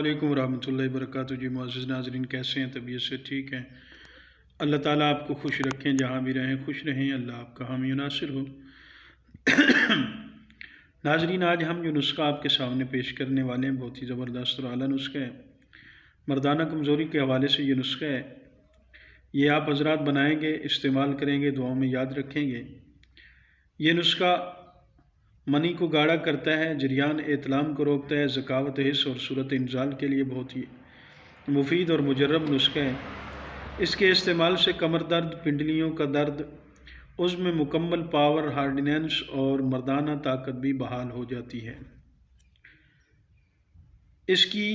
علیکم ورحمۃ اللہ وبرکاتہ۔ جی معزز ناظرین، کیسے ہیں؟ طبیعت سے ٹھیک ہیں؟ اللہ تعالیٰ آپ کو خوش رکھیں، جہاں بھی رہیں خوش رہیں، اللہ آپ کا حامی و ناصر ہو۔ ناظرین، آج ہم جو نسخہ آپ کے سامنے پیش کرنے والے ہیں بہت ہی زبردست اور اعلیٰ نسخہ ہے۔ مردانہ کمزوری کے حوالے سے یہ نسخہ ہے، یہ آپ حضرات بنائیں گے، استعمال کریں گے، دعاؤں میں یاد رکھیں گے۔ یہ نسخہ منی کو گاڑھا کرتا ہے، جریان احتلام کو روکتا ہے، ذکاوت حس اور صورت انزال کے لیے بہت ہی مفید اور مجرب نسخہ ہے۔ اس کے استعمال سے کمر درد، پنڈلیوں کا درد، عضو میں مکمل پاور، ہارڈنینس اور مردانہ طاقت بھی بحال ہو جاتی ہے۔ اس کی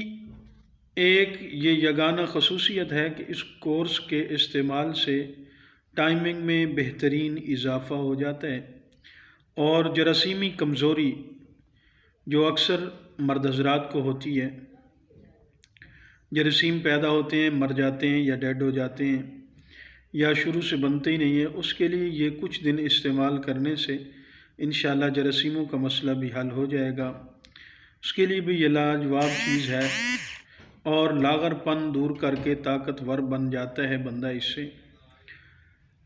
ایک یہ یگانہ خصوصیت ہے کہ اس کورس کے استعمال سے ٹائمنگ میں بہترین اضافہ ہو جاتا ہے اور جراثیمی کمزوری جو اکثر مرد حضرات کو ہوتی ہے، جراثیم پیدا ہوتے ہیں، مر جاتے ہیں یا ڈیڈ ہو جاتے ہیں یا شروع سے بنتے ہی نہیں ہیں، اس کے لیے یہ کچھ دن استعمال کرنے سے انشاءاللہ جراثیموں کا مسئلہ بھی حل ہو جائے گا۔ اس کے لیے بھی یہ لاجواب چیز ہے اور لاغر پن دور کر کے طاقتور بن جاتا ہے بندہ اس سے۔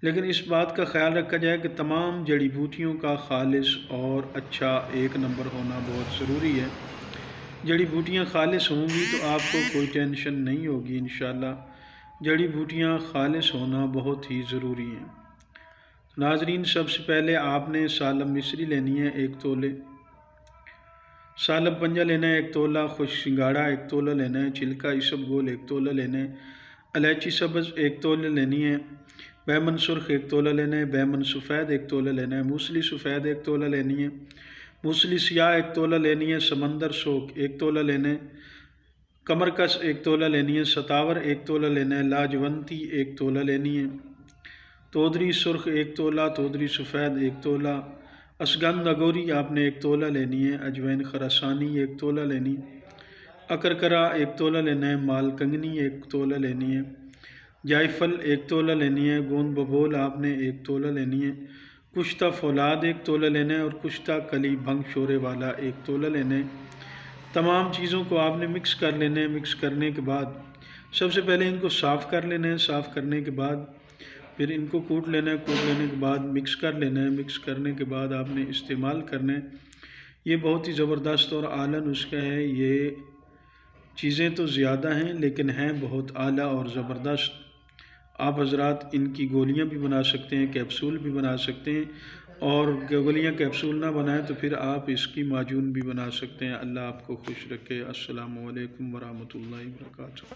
لیکن اس بات کا خیال رکھا جائے کہ تمام جڑی بوٹیوں کا خالص اور اچھا ایک نمبر ہونا بہت ضروری ہے۔ جڑی بوٹیاں خالص ہوں گی تو آپ کو کوئی ٹینشن نہیں ہوگی انشاءاللہ۔ جڑی بوٹیاں خالص ہونا بہت ہی ضروری ہیں۔ ناظرین، سب سے پہلے آپ نے سالم مصری لینی ہے 1 تولے، سالم پنجہ لینا ہے 1 تولہ، خشک سنگاڑا 1 تولہ لینا ہے، چھلکا اسب گول 1 تولہ لینا ہے، الائچی سبز 1 تولہ لینی ہے، بیمن سرخ 1 تولہ لینا ہے، بیمن سفید 1 تولہ لینا ہے، موسلی سفید 1 تولہ لینی ہے، موسلی سیاہ 1 تولہ لینی ہے، سمندر سوک 1 تولہ لینا ہے، کمرکس 1 تولہ لینی ہے، ستاور 1 تولہ لینا ہے، لاجونتی 1 تولہ لینی ہے، تودری سرخ 1 تولہ، تودری سفید 1 تولہ، اسگند اگوری آپ نے 1 تولہ لینی ہے، اجوین خراسانی 1 تولہ لینی ہے، اکرکرا 1 تولہ لینا ہے، مال کنگنی 1 تولہ لینی ہے، جائفل 1 تولہ لینی ہے، گوند ببول آپ نے 1 تولہ لینی ہے، کشتہ فولاد 1 تولہ لینا ہے اور کشتہ کلی بھنگ شورے والا 1 تولہ لینا ہے۔ تمام چیزوں کو آپ نے مکس کر لینا ہے۔ مکس کرنے کے بعد سب سے پہلے ان کو صاف کر لینا ہے، صاف کرنے کے بعد پھر ان کو کوٹ لینا ہے، کوٹ لینے کے بعد مکس کر لینا ہے، مکس کرنے کے بعد آپ نے استعمال کرنا ہے۔ یہ بہت ہی زبردست اور اعلیٰ نسخہ ہے۔ یہ چیزیں تو زیادہ ہیں لیکن ہیں بہت اعلیٰ اور زبردست۔ آپ حضرات ان کی گولیاں بھی بنا سکتے ہیں، کیپسول بھی بنا سکتے ہیں، اور گولیاں کیپسول نہ بنائیں تو پھر آپ اس کی معجون بھی بنا سکتے ہیں۔ اللہ آپ کو خوش رکھے۔ السلام علیکم ورحمۃ اللہ وبرکاتہ۔